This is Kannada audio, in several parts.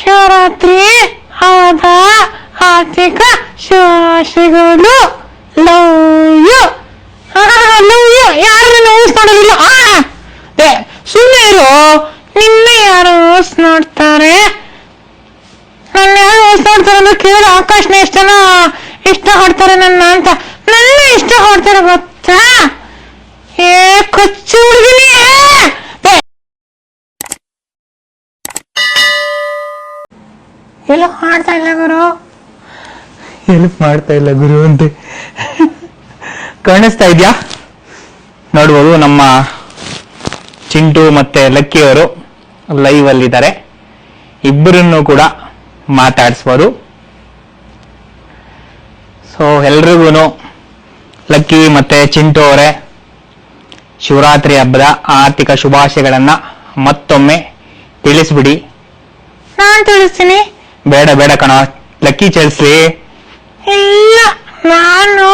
ಶಿವರಾತ್ರಿ ಹಬ್ಬದ ಆರ್ಥಿಕ ಶುಭಾಶಯಗಳು. Love you. Love you. ಯಾರು ನ್ಯೂಸ್ ನೋಡೋದಿಲ್ಲ? ಸುಮ್ಮನೆ ಇರು. ನಿನ್ನ ಯಾರು ನ್ಯೂಸ್ ನೋಡ್ತಾರೆ? ನನ್ನ ಯಾರು ನ್ಯೂಸ್ ನೋಡ್ತಾರೆ ಅಂದ್ರೆ ಕೇಳಿ ಆಕಾಶ್ನ ಎಷ್ಟು ಜನ ಇಷ್ಟಪಡ್ತಾರೆ ನನ್ನ ಅಂತ. ನನ್ನ ಇಷ್ಟಪಡ್ತಾರೆ ಗೊತ್ತಾ? ಕೊಚ್ಚು ಹುಡುಗಿನಿ. ಹೆಲ್ಪ್ ಮಾಡ್ತಾ ಇಲ್ಲ ಗುರು. ಹೆಲ್ಪ್ ಮಾಡ್ತಾ ಇಲ್ಲ ಗುರು ಅಂತೆ ಕಾಣಿಸ್ತಾ ಇದ್ಯಾ? ನೋಡ್ಬೋದು ನಮ್ಮ ಚಿಂಟು ಮತ್ತೆ ಲಕ್ಕಿ ಅವರು ಲೈವ್ ಅಲ್ಲಿದ್ದಾರೆ. ಇಬ್ಬರನ್ನು ಕೂಡ ಮಾತಾಡಿಸ್ಬೋದು. ಸೊ ಎಲ್ರಿಗೂ ಲಕ್ಕಿ ಮತ್ತೆ ಚಿಂಟು ಅವರೇ ಶಿವರಾತ್ರಿ ಹಬ್ಬದ ಆರ್ಥಿಕ ಶುಭಾಶಯಗಳನ್ನ ಮತ್ತೊಮ್ಮೆ ತಿಳಿಸ್ಬಿಡಿ. ನಾನ್ ತಿಳಿಸ್ತೀನಿ. ಬೇಡ ಬೇಡ ಕಣ, ಲಕ್ಕಿ ತಿಳಿಸ್ಲಿ. ಇಲ್ಲ, ನಾನು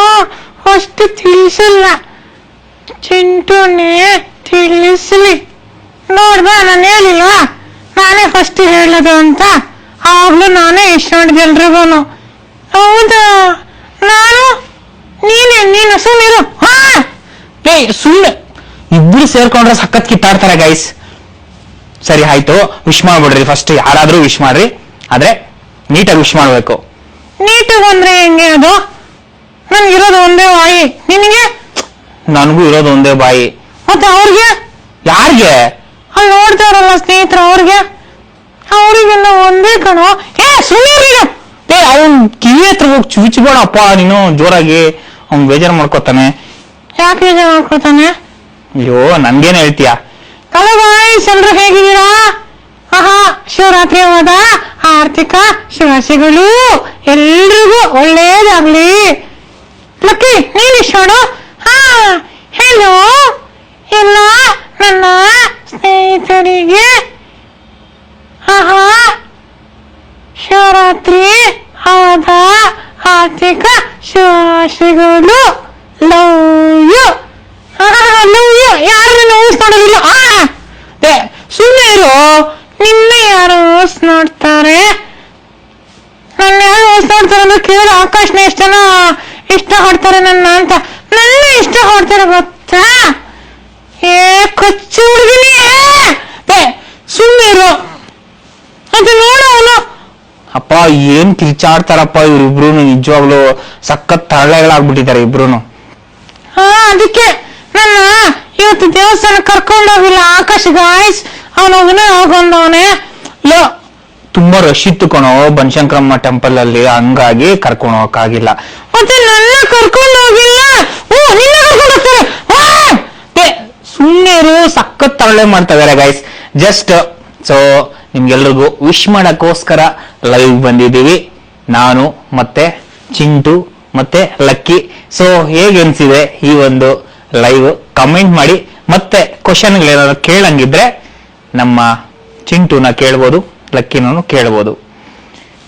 ಅಷ್ಟು ತಿಳಿಸಲ್ಲ, ಚಿಂಟುನೇ ತಿಳಿಸ್ಲಿ. ನೋಡ್ದ, ನಾನು ಹೇಳಿಲ್ವಾ ನಾನೇ ಫಸ್ಟ್ ಹೇಳೋದು ಅಂತ? ಆವಾಗ್ಲೂ ನಾನೇ ಇಷ್ಟ ಎಲ್ರಿಗೂ. ಹೌದಾ? ನಾನು ನೀನು ಸುಮ್ಮನಿರು. ಸುಮ್ಮನೆ ಇಬ್ರು ಸೇರ್ಕೊಂಡ್ರೆ ಸಖತ್ ಕಿತ್ತಾಡ್ತಾರೆ ಗೈಸ್. ಸರಿ ಆಯ್ತು, ವಿಶ್ ಮಾಡ್ಬಿಡ್ರಿ. ಫಸ್ಟ್ ಯಾರಾದ್ರೂ ವಿಶ್ ಮಾಡ್ರಿ, ಆದ್ರೆ ನೀಟಾಗಿ ವಿಶ್ ಮಾಡ್ಬೇಕು. ನೀಟಾಗಿ ಅಂದ್ರೆ ಹೆಂಗೆ? ಅದು ನನ್ಗಿರೋದು ಒಂದೇ ಬಾಯಿ, ನಿನಗೆ? ನನಗೂ ಇರೋದು ಒಂದೇ ಬಾಯಿ. ಮತ್ತೆ ಅವ್ರಿಗೆ? ಯಾರಿಗೆ? ಅಲ್ಲಿ ನೋಡ್ತಾರಲ್ಲ ಸ್ನೇಹಿತರು, ಅವ್ರಿಗೆಲ್ಲ ಒಂದೇ ಕಣೋ. ಸುಮ್ಮನೆ ಅವ್ನ್ ಕಿವಿ ಹತ್ರ ಹೋಗಿ ಚುಚ್ಬೇಡಪ್ಪ ನೀನು ಜೋರಾಗಿ. ಅವ್ನ್ ಬೇಜಾರು ಮಾಡ್ಕೋತಾನೆ. ಯಾಕೆ ಬೇಜಾರು ಮಾಡ್ಕೊತಾನೆ? ಅಯ್ಯೋ, ನನ್ಗೇನ್ ಹೇಳ್ತೀಯ? ಹಲೋ ಗಾಯ್ಸ್, ಎಲ್ರು ಹೇಗಿದ್ದೀರಾ? ಶಿವರಾತ್ರಿ ಹಬ್ಬದ ಆರ್ಥಿಕ ಶುಭಾಶಯಗಳು. ಎಲ್ರಿಗೂ ಒಳ್ಳೇದಾಗ್ಲಿ. ಲಕ್ಕಿ, ನೀನ್ ಇಷ್ಟ ಮಾಡು. ಹೆಲೋ ಎಲ್ಲ ನನ್ನ ಸ್ನೇಹಿತರಿಗೆ ಶಿವರಾತ್ರಿ ಹಬ್ಬದ ಆರ್ಥಿಕ ಶುಭಾಶಯಗಳು. Love you. Love you. ಯಾರು ನ್ಯೂಸ್ ನೋಡೋದಿಲ್ಲ? ಸುಮ್ಮನೆ ಇರು. ನಿನ್ನ ಯಾರು ನ್ಯೂಸ್ ನೋಡ್ತಾರೆ? ನನ್ನ ಯಾರು ನ್ಯೂಸ್ ನೋಡ್ತಾರೆ ಅಂದ್ರೆ ಕೇಳಿ ಆಕಾಶ್ನ ಎಷ್ಟು ಜನ ಇಷ್ಟಪಡ್ತಾರೆ ನನ್ನ ಅಂತ. ನನ್ನ ಇಷ್ಟಪಡ್ತಾರೆ ಗೊತ್ತಾ? ಕೊಚ್ಚು ಹುಡುಗಿನಿ. ಸುಮ್ಮನೆ ಇರು. ಅದು ನೋಡು ಅವನು. ಅಪ್ಪ ಏನ್ ಕಿರ್ಚಾಡ್ತಾರಪ್ಪ ಇವ್ರಿಬ್ರು. ನಿಜವಾಗ್ಲು ಸಖತ್ ತರಳೆಗಳಾಗ್ಬಿಟ್ಟಿದ್ದಾರೆ ಇಬ್ರು. ಅದಕ್ಕೆ ನನ್ನ ಇವತ್ತು ದೇವಸ್ಥಾನ ಕರ್ಕೊಂಡೋಗಿಲ್ಲ ಆಕಾಶ್ ಗಾಯ್ಸ್. ಅವನೊಬ್ಬನೇ ಹೋಗೊಂಡವನೇ. ತುಂಬಾ ರಶ್ ಇತ್ತು ಕಣೋ ಬನಶಂಕರಮ್ಮ ಟೆಂಪಲ್ ಅಲ್ಲಿ, ಹಂಗಾಗಿ ಕರ್ಕೊಂಡು ಹೋಗಕ್ಕಾಗಿಲ್ಲ. ಮತ್ತೆ ನನ್ನ ಕರ್ಕೊಂಡು ಹೋಗಿಲ್ಲ. ನಿನ್ನ ಕರ್ಕೊಂಡು ಹೋಗ್ತಾರೆ. ಸುಮ್ಮನೆರು ಸಖತ್ ತರಳೆ ಮಾಡ್ತಾ ಇದಾರೆ ಗೈಸ್. ಜಸ್ಟ್ ಸೊ ನಿಮ್ಗೆಲ್ರಿಗೂ ವಿಶ್ ಮಾಡಕ್ಕೋಸ್ಕರ ಲೈವ್ ಬಂದಿದ್ದೀವಿ, ನಾನು ಮತ್ತೆ ಚಿಂಟು ಮತ್ತೆ ಲಕ್ಕಿ. ಸೊ ಹೇಗೆ ಅನ್ಸಿದೆ ಈ ಒಂದು ಲೈವ್? ಕಮೆಂಟ್ ಮಾಡಿ. ಮತ್ತೆ ಕ್ವಶನ್ಗಳೇನಾದ್ರು ಕೇಳಂಗಿದ್ರೆ ನಮ್ಮ ಚಿಂಟುನ ಕೇಳ್ಬೋದು, ಲಕ್ಕಿನೂ ಕೇಳ್ಬೋದು.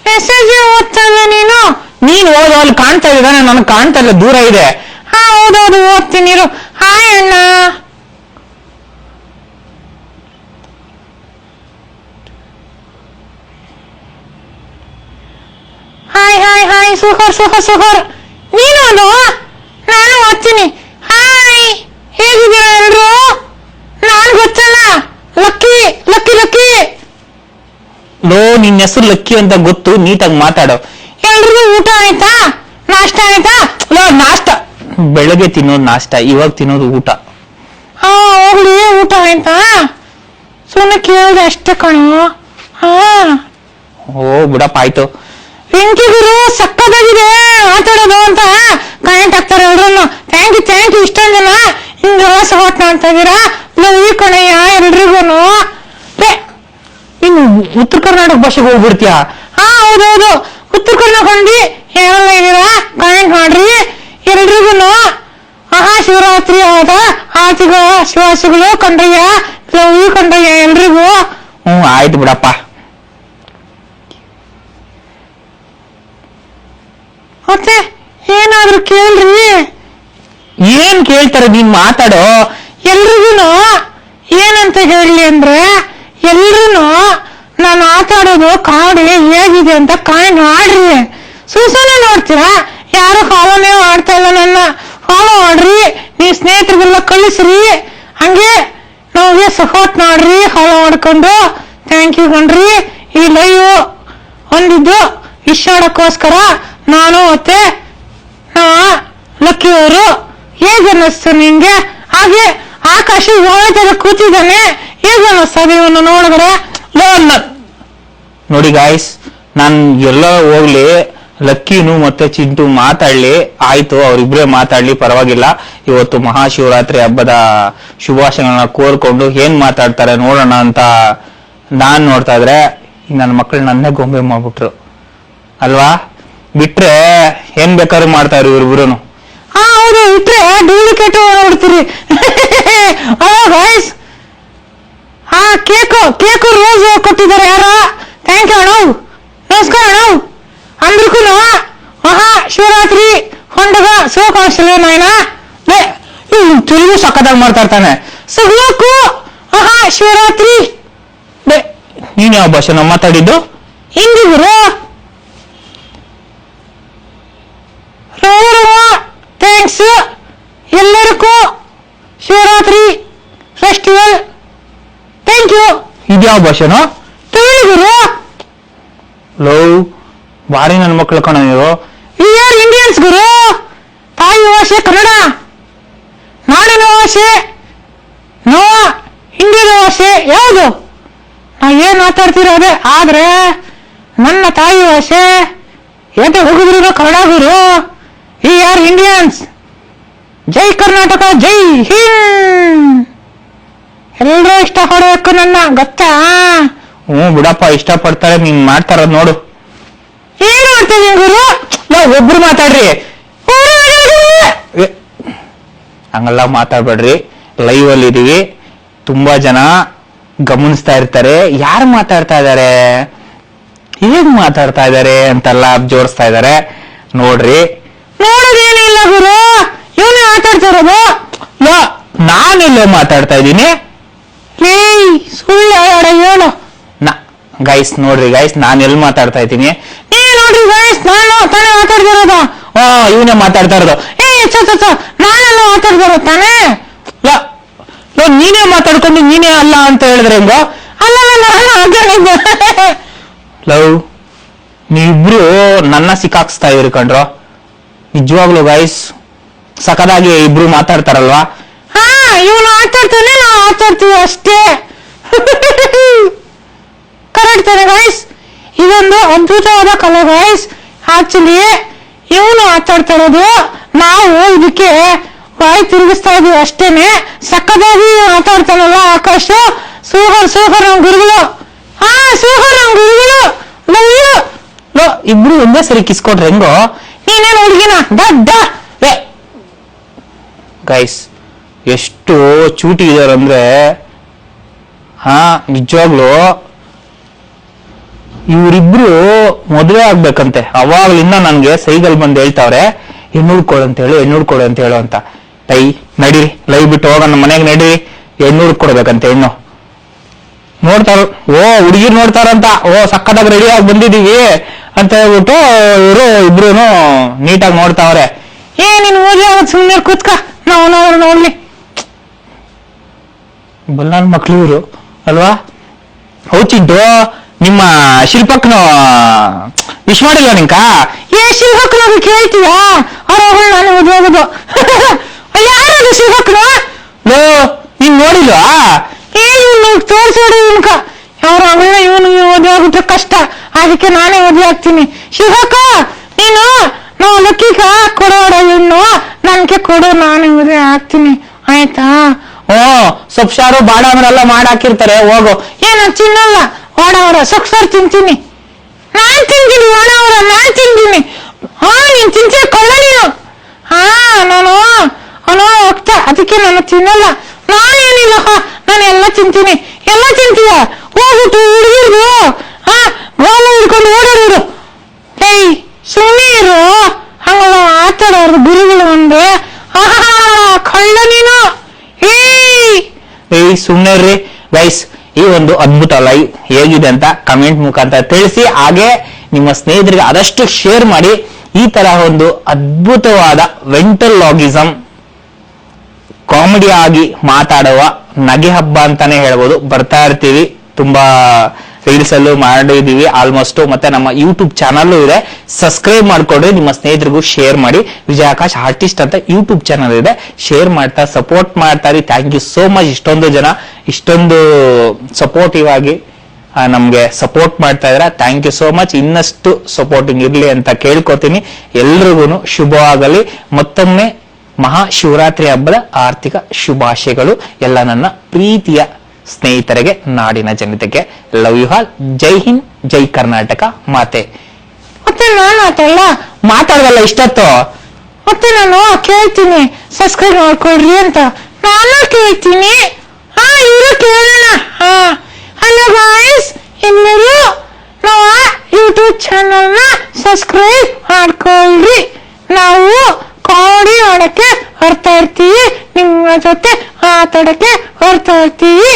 ಮೆಸೇಜ್ ಓದ್ತಲ್ಲ ನೀನು? ನೀನ್ ಓದೋ, ಅಲ್ಲಿ ಕಾಣ್ತಾ ಇದ್ದಾನೆ, ನನಗೆ ಕಾಣ್ತಾ ಇಲ್ಲ, ದೂರ ಇದೆ. ಓದೋದು ಓದ್ತೀನಿ. ಹಾಯ್ ಅಣ್ಣ. Hi hi hi. ಸೂಪರ್. ನೀನು ಅದು? ನಾನು ಓದ್ತೀನಿ. ಹಾಯ್, ಹೇಗಿದ್ದೀರಾ ಎಲ್ರು? ನಾನ್ ಗೊತ್ತಲ್ಲ, ಲಕ್ಕಿ. ಲೋ, ನಿನ್ ಹೆಸರು ಲಕ್ಕಿ ಅಂತ ಗೊತ್ತು, ನೀಟಾಗಿ ಮಾತಾಡೋ. ಎಲ್ರಿಗೂ ಊಟ ಆಯ್ತಾ? ನಾಷ್ಟ ಆಯ್ತಾ? ನಾಷ್ಟ ಬೆಳಗ್ಗೆ ತಿನ್ನೋದು ನಾಷ್ಟ, ಇವಾಗ ತಿನ್ನೋದು ಊಟ. ಹೋಗ್ಲಿ, ಊಟ ಆಯ್ತಾ? ಸುಮ್ಮನೆ ಕೇಳಿದೆ ಅಷ್ಟೇ ಕಣೋ. ಓ ಬಿಡಪ್ಪ, ಆಯ್ತು. ವೆಂಕಿ ಗುರು ಸಕ್ಕದಾಗಿದೆ ಮಾತಾಡೋದು ಅಂತ ಕಮೆಂಟ್ ಹಾಕ್ತಾರೆ ಎಲ್ರು. Thank you. ಇಷ್ಟೊಂದು ಜನ ಹಿಂಗೆಲ್ಲ ಸಪೋರ್ಟ್ ಮಾಡ್ತಾ ಇದೀರಾ. ಲವ್ ಯು ಕಣಯ್ಯ ಎಲ್ರಿಗೂ. ನೀನು ಉತ್ತರ ಕರ್ನಾಟಕ ಭಾಷೆಗೆ ಹೋಗ್ಬಿಡ್ತೀಯ? ಹೌದೌದು, ಉತ್ತರ ಕರ್ನಾಟಕ ಹೊಂದಿ ಯಾರೆಲ್ಲ ಇದೀರಾ ಕಮೆಂಟ್ ಮಾಡ್ರಿ ಎಲ್ರಿಗೂ. ಶಿವರಾತ್ರಿ ಹಬ್ಬದ ಆರ್ಥಿಕ ಶುಭಾಶಯಗಳು ಕಂಡ್ರಯ್ಯ. ಲವ್ ಯು ಕಂಡ್ರಯ್ಯ ಎಲ್ರಿಗೂ. ಆಯ್ತು ಬಿಡಪ್ಪ. ಮತ್ತೆ ಏನಾದ್ರು ಕೇಳ್ರಿ. ಏನ್ ಕೇಳ್ತಾರೆ? ನೀನ್ ಮಾತಾಡೋ. ಎಲ್ರಿಗೂ ಏನಂತ ಹೇಳಿ ಅಂದ್ರೆ, ಎಲ್ರು ನಾನು ಆಟಾಡೋದು ಕಾಡಿ ಹೇಗಿದೆ ಅಂತ ಕಾಮೆಂಟ್ ಮಾಡ್ರಿ. ಸುಸನೆ ನೋಡ್ತೀರಾ, ಯಾರು ಫಾಲೋನೇ ಮಾಡ್ತಾ ಇಲ್ಲ, ನನ್ನ ಫಾಲೋ ಮಾಡ್ರಿ, ನೀವ್ ಸ್ನೇಹಿತರಿಗೆಲ್ಲ ಕಳಿಸ್ರಿ, ಹಂಗೆ ನಮಗೆ ಸಪೋರ್ಟ್ ಮಾಡ್ರಿ ಫಾಲೋ ಮಾಡ್ಕೊಂಡು. ಥ್ಯಾಂಕ್ ಯು ಕಣ್ರಿ. ಈ ಲೈವ್ ಹೊಂದಿದ್ದು ಇಷ್ಟೋಸ್ಕರ ನಾನು ಮತ್ತೆ ಲಕ್ಕಿ ಅವರು. ಹೇಗೆ ಅನ್ನಿಸ್ತು ನಿಂಗೆ? ಹಾಗೆ ಆಕಾಶ ಯೋಳತೆಗೆ ಕೂತಿದ್ದಾನೆ, ಹೇಗೆ ಅನ್ನಿಸ್ತದೆ ಇವನು ನೋಡಿದ್ರೆ? ನೋಡಿ ಗಾಯ್ಸ್, ನಾನ್ ಎಲ್ಲ ಹೋಗ್ಲಿ, ಲಕ್ಕಿನು ಮತ್ತೆ ಚಿಂಟು ಮಾತಾಡ್ಲಿ, ಆಯ್ತು, ಅವ್ರಿಬ್ರೇ ಮಾತಾಡ್ಲಿ, ಪರವಾಗಿಲ್ಲ. ಇವತ್ತು ಮಹಾಶಿವರಾತ್ರಿ ಹಬ್ಬದ ಶುಭಾಶಯಗಳನ್ನ ಕೋರ್ಕೊಂಡು ಏನ್ ಮಾತಾಡ್ತಾರೆ ನೋಡೋಣ ಅಂತ ನಾನ್ ನೋಡ್ತಾ ಇದ್ರೆ ನನ್ನ ಮಕ್ಕಳು ನನ್ನೇ ಗೊಂಬೆ ಮಾಡ್ಬಿಟ್ರು ಅಲ್ವಾ. ಬಿಟ್ರೆ ಏನ್ ಬೇಕಾದ್ರೂ ಮಾಡ್ತಾವ್ರಿ ಇವ್ರಿಬ್ರು. ಹೌದು, ಬಿಟ್ರೆ ಡೂಪ್ಲಿಕೇಟ್ ನೋಡ್ತೀರಿ. ಗಾಯ್ಸ್, ಕೇಕು ರೋಸ್ ಕೊಟ್ಟಿದ್ದಾರೆ ಯಾರೋ. ಥ್ಯಾಂಕ್ ಯು ಅಣ್ಣ, ನಮಸ್ಕಾರ ಅಣ್ಣ. ಅಂದ್ರಕ್ಕೂ ಮಹಾ ಶಿವರಾತ್ರಿ ಹೊಂಡಗ ಶಿವಕಾಂಶಲೇ ನಾಯನ ತೆಲುಗು ಸಕ್ಕತ್ತಾಗಿ ಮಾಡ್ತಾ ಇರ್ತಾನೆ. ಸುಗ್ಲಕ್ಕೂ ಮಹಾ ಶಿವರಾತ್ರಿ. ನೀನ್ ಯಾವ ಭಾಷೆ ನಾವು ಮಾತಾಡಿದ್ದು? ಹಿಂದಿ ಗುರು. ಥ್ಯಾಂಕ್ಸ್ ಎಲ್ಲರಿಗೂ ಶಿವರಾತ್ರಿ ಫೆಸ್ಟಿವಲ್. Thank you. ಇದ್ಯಾವ ಭಾಷೆನೋ? ತೆಲುಗು. ಲವ್ ಭಾರಿ ನನ್ನ ಮಕ್ಕಳು ಕಣ ನೀವು. ವಿ ಆರ್ ಇಂಡಿಯನ್ಸ್ ಗುರು. ತಾಯಿ ಭಾಷೆ ಕನ್ನಡ, ನಾಡಿನ ಭಾಷೆ ಇಂಡಿಯನ್ ಭಾಷೆ ಯಾವುದು? ನಾ ಏನ್ ಮಾತಾಡ್ತೀರ ಅದೇ, ಆದ್ರೆ ನನ್ನ ತಾಯಿ ಭಾಷೆ ಏಟೆ ಹೋಗಿದ್ರು ಕನ್ನಡ ಗುರು. We are Indians. ಜೈ ಕರ್ನಾಟಕ, ಜೈ ಹಿಂದ್. ಎಲ್ಲರೂ ಇಷ್ಟ ಪಡಬೇಕು ನನ್ನ, ಗೊತ್ತಾ? ಬಿಡಪ್ಪ, ಇಷ್ಟ ಪಡ್ತಾರೆ. ನೀನ್ ಮಾಡ್ತಾರದ್ ನೋಡು. ಏನ್ ಮಾಡ್ತೀನಿ ಗುರು? ಒಬ್ರು ಮಾತಾಡ್ರಿ, ಹಂಗೆಲ್ಲ ಮಾತಾಡ್ಬೇಡ್ರಿ. ಲೈವ್ ಅಲ್ಲಿ ಇದೀವಿ, ತುಂಬಾ ಜನ ಗಮನಿಸ್ತಾ ಇರ್ತಾರೆ. ಯಾರು ಮಾತಾಡ್ತಾ ಇದಾರೆ, ಹೇಗ್ ಮಾತಾಡ್ತಾ ಇದಾರೆ ಅಂತೆಲ್ಲ ಜೋಡಿಸ್ತಾ ಇದಾರೆ ನೋಡ್ರಿ. ನೋಡೋದೇನಿಲ್ಲ ಗುರು, ಇವನೇ ಮಾತಾಡ್ತಾ ಇರೋದು. ನಾನೆಲ್ಲೋ ಮಾತಾಡ್ತಾ ಇದ್ದೀನಿ. ಸುಳ್ಳು ಹೇಳು. ಗೈಸ್ ನೋಡ್ರಿ ಗೈಸ್, ನಾನು ಎಲ್ಲಿ ಮಾತಾಡ್ತಾ ಇದ್ದೀನಿ ನೋಡ್ರಿ ಗೈಸ್, ನಾನು ತಾನೇ ಮಾತಾಡ್ತಾ ಇರೋದು. ಇವನೇ ಮಾತಾಡ್ತಾ ಇರೋದು. ನಾನೆಲ್ಲ ಮಾತಾಡ್ತಾ ಇರೋದು ತಾನೇ. ನೀನೇ ಮಾತಾಡ್ಕೊಂಡು ನೀನೇ ಅಲ್ಲ ಅಂತ ಹೇಳಿದ್ರೆ ಹೆಂಗೋ? ಲವ್, ನೀವಿಬ್ರು ನನ್ನ ಸಿಕ್ಕಾಕ್ಸ್ತಾ ಇದ್ರಿ ಕಣ್ರೋ. ನಿಜವಾಗ್ಲು ಗೈಸ್, ಸಖದಾಗಿ ಇಬ್ರು ಮಾತಾಡ್ತಾರಲ್ವಾ? ಇವನು ಮಾತಾಡ್ತಾನೆ, ನಾವು ಮಾತಾಡ್ತೀವಿ ಅಷ್ಟೇ. ಕರೆಕ್ಟ್ ತಾನೆ ಗೈಸ್? ಇದೊಂದು ಅದ್ಭುತವಾದ ಕಲೆ ಗೈಸ್. ಆಕ್ಚುಲಿ ಇವನು ಮಾತಾಡ್ತಾ ಇರೋದು, ನಾವು ಇದಕ್ಕೆ ಬಾಯಿ ತಿರುಗಿಸ್ತಾ ಇದೀವಿ ಅಷ್ಟೇನೆ. ಸಕ್ಕದಾಗಿ ಮಾತಾಡ್ತಾನಲ್ಲ ಆಕಾಶ. ಸೂಪರ್ ನಮ್ ಗುರುಗಳು. ಸೂಪರ್ ನಮ್ ಗುರುಗಳು. ಇಬ್ರು ಒಂದೇ ಸರಿ ಕಿಸ್ಕೊಟ್ರೆ ಹೆಂಗೋ? ನೀನೇನು ಹುಡುಗಿನ ದಡ್ಡ. ಗೈಸ್, ಎಷ್ಟು ಚೂಟಿ ಇದಾರಂದ್ರೆ, ನಿಜವಾಗ್ಲು ಇವರಿಬ್ರು ಮದುವೆ ಆಗ್ಬೇಕಂತೆ. ಅವಾಗ್ಲಿಂದ ನನ್ಗೆ ಸೈಗಲ್ ಬಂದು ಹೇಳ್ತಾವ್ರೆ, ಹೆಣ್ಣು ಹುಡ್ಕೊಡು ಅಂತ ಹೇಳು ಅಂತ. ನಡೀರಿ, ಲೈವ್ ಬಿಟ್ಟು ಹೋಗೋಣ ಮನೆಗೆ, ನಡೀರಿ, ಹೆಣ್ಣು ಹುಡ್ಕೊಡ್ಬೇಕಂತೆ. ಹೆಣ್ಣು ನೋಡ್ತಾರ, ಹುಡುಗಿರ್ ನೋಡ್ತಾರಂತ. ಸಕ್ಕತ್ತಾಗಿ ರೆಡಿ ಆಗಿ ಬಂದಿದೀವಿ ಅಂತ ಹೇಳ್ಬಿಟ್ಟು ಇವರು ಇಬ್ರು ನೀಟಾಗಿ ನೋಡ್ತಾವ್ರೆ. ನೀನು ಓದಿ ಸುಮ್ಮನೆ ಕೂತ್ಕ, ನಾವು ನೋಡ್ಲಿ. ಬಲ್ಲಾನ್ ಮಕ್ಳು ಇವರು ಅಲ್ವಾ? ಚಿಂಟು, ನಿಮ್ಮ ಶಿಲ್ಪಕ್ನು ವಿಶ್ ಮಾಡಿಲ್ವ ನಿಂಕ? ಶಿಲ್ಪಕ್ನ ಕೇಳ್ತೀವ? ನಾನು ಓದಿ ಹೋಗೋದು. ಯಾರದು ಶಿಲ್ಪಕ್ನ? ನೀನ್ ನೋಡಿಲ್ವಾ? ತೋರ್ಸೋಡು ಇನ್ಕ. ಅವ್ರ ಅವಳ ಇವನು ಓದಿ ಹೋಗ್ಬಿಟ್ರೆ ಕಷ್ಟ, ಅದಕ್ಕೆ ನಾನೇ ಓದಿ ಹಾಕ್ತೀನಿ. ಶಿವಕ, ನೀನು ನಾವು ಲಕ್ಕಿಗ ಕೊಡೋಡ ಹೆಣ್ಣು ನನ್ಗೆ ಕೊಡು, ನಾನೇ ಓದಿ ಹಾಕ್ತೀನಿ, ಆಯ್ತಾ? ಸೊಪ್ಸಾರು ಬಾಡಾಮರೆಲ್ಲ ಮಾಡಾಕಿರ್ತಾರೆ, ಹೋಗು. ನಾನು ತಿನ್ನಲ್ಲ ವಾಡವರ, ಸೊಪ್ಸಾರು ತಿಂತೀನಿ. ನಾನ್ ತಿಂತೀನಿ ವಾಡವರ, ನಾನ್ ತಿಂತೀನಿ. ನೀನ್ ತಿಂತೀಯ ಕೊಳ್ಳ ನೀನು. ನಾನು ಹೋಗ್ತಾ, ಅದಕ್ಕೆ ನಾನು ತಿನ್ನಲ್ಲ. ನಾನೇನಿಲ್ಲ, ನಾನು ಎಲ್ಲ ತಿಂತೀನಿ. ಎಲ್ಲ ತಿಂತೀಯ? ಹೋಗ್ಬಿಟ್ಟು ಹುಡುಗಿರ್ದು ಗೋಲ ಹಿಡ್ಕೊಂಡು ಓಡಾಡಿರು. ಸುಮ್ಮೀರು, ಹಂಗಲ್ಲ ಮಾತಾಡೋರು ಗುರುಗಳು ಒಂದು. ಕಳ್ಳ ನೀನು. ಸುಮ್ನೆ ರೀ ಗೈಸ್, ಈ ಒಂದು ಅದ್ಭುತ ಲೈವ್ ಹೇಗಿದೆ ಅಂತ ಕಮೆಂಟ್ ಮುಖಾಂತರ ತಿಳಿಸಿ. ಹಾಗೆ ನಿಮ್ಮ ಸ್ನೇಹಿತರಿಗೆ ಆದಷ್ಟು ಶೇರ್ ಮಾಡಿ. ಈ ತರ ಒಂದು ಅದ್ಭುತವಾದ ವೆಂಟರ್ಲಾಗಿಸಂ ಕಾಮಿಡಿ ಆಗಿ ಮಾತಾಡುವ ನಗೆ ಹಬ್ಬ ಅಂತಾನೆ ಹೇಳ್ಬೋದು. ಬರ್ತಾ ಇರ್ತೀವಿ, ತುಂಬಾ ರೀಲ್ಸ್ ಅಲ್ಲೂ ಮಾಡಿದೀವಿ ಆಲ್ಮೋಸ್ಟ್. ಮತ್ತೆ ನಮ್ಮ ಯೂಟ್ಯೂಬ್ ಚಾನಲ್ ಇದೆ, ಸಬ್ಸ್ಕ್ರೈಬ್ ಮಾಡ್ಕೊಂಡ್ರೆ ನಿಮ್ಮ ಸ್ನೇಹಿತರಿಗೂ ಶೇರ್ ಮಾಡಿ. ವಿಜಯ ಆಕಾಶ್ ಆರ್ಟಿಸ್ಟ್ ಅಂತ ಯೂಟ್ಯೂಬ್ ಚಾನಲ್ ಇದೆ, ಶೇರ್ ಮಾಡ್ತಾ ಸಪೋರ್ಟ್ ಮಾಡ್ತಾರೆ. Thank you so much. ಇಷ್ಟೊಂದು ಜನ ಇಷ್ಟೊಂದು ಸಪೋರ್ಟಿವ್ ಆಗಿ ನಮ್ಗೆ ಸಪೋರ್ಟ್ ಮಾಡ್ತಾ ಇದ್ರ, ಥ್ಯಾಂಕ್ ಯು ಸೋ ಮಚ್. ಇನ್ನಷ್ಟು ಸಪೋರ್ಟಿಂಗ್ ಇರ್ಲಿ ಅಂತ ಕೇಳ್ಕೊತೀನಿ. ಎಲ್ರಿಗೂ ಶುಭವಾಗಲಿ. ಮತ್ತೊಮ್ಮೆ ಮಹಾಶಿವರಾತ್ರಿ ಹಬ್ಬದ ಆರ್ಥಿಕ ಶುಭಾಶಯಗಳು ಎಲ್ಲ ನನ್ನ ಪ್ರೀತಿಯ ಸ್ನೇಹಿತರಿಗೆ, ನಾಡಿನ ಜನತೆಗೆ. Love you all. ಜೈ ಹಿಂದ್, ಜೈ ಕರ್ನಾಟಕ ಮಾತೆ. ಮತ್ತೆ ನಾನು ಮಾತಾಡಲ್ಲ ಇಷ್ಟೊತ್ತು. ಮತ್ತೆ ನಾನು ಕೇಳ್ತೀನಿ ಸಬ್ಸ್ಕ್ರೈಬ್ ಮಾಡ್ಕೊಳ್ರಿ ಅಂತ ನಾನು ಕೇಳ್ತೀನಿ. ಇವರು ಕೇಳೋಣ. ಹಲೋ ಗಾಯ್ಸ್, ಎಲ್ಲರೂ ನಮ್ಮ ಯೂಟ್ಯೂಬ್ ಚಾನಲ್ ನ ಸಬ್ಸ್ಕ್ರೈಬ್ ಮಾಡ್ಕೊಳ್ರಿ. ನಾವು ಕಾಮಿಡಿ ಮಾಡಕ್ಕೆ ಬರ್ತಾ ಇರ್ತೀವಿ, ನಿಮ್ಮ ಜೊತೆ ಮಾತಾಡಕ್ಕೆ ಬರ್ತಾ ಇರ್ತೀವಿ.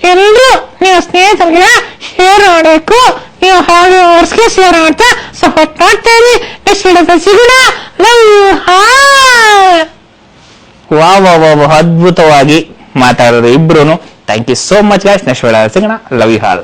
ಎಲ್ರು ನೀವು ಸ್ನೇಹಿತರಿಗೆ ಶೇರ್ ಮಾಡಬೇಕು. ನೀವು ಹಾಗೆ ಶೇರ್ ಮಾಡ್ತಾ ಸಪೋರ್ಟ್ ಮಾಡ್ತಾ ಇರಿ. ನೆಕ್ಸ್ಟ್ ವಿಡಿಯೋದಲ್ಲಿ ಸಿಗೋಣ. Love you. ವಾ ಅದ್ಭುತವಾಗಿ ಮಾತಾಡೋದು ಇಬ್ರು. Thank you so much guys. Next ವಿಡಿಯೋದಲ್ಲಿ ಸಿಗೋಣ. Love you all.